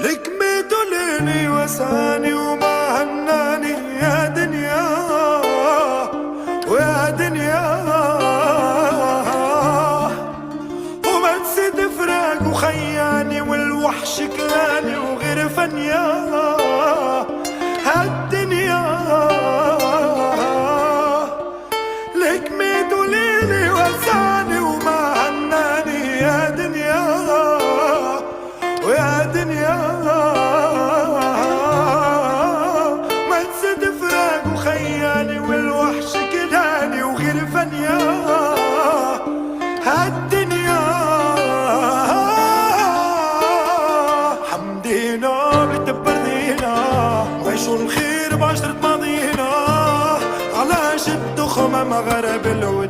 لك ميت ليلي وساني وما هناني يا دنيا ويا دنيا، وما نسيت فراق وخياني والوحش كلاني وغير فنيا هالدنيا. لك ميت ليلي وساني وما هناني يا دنيا ويا دنيا، ما نسيت فراق وخياني والوحش كلاني وغير فنيا هالدنيا. حمدينا بتبردينا وعيشوا الخير بعشرة ماضينا، على شد خمم غرب الوطن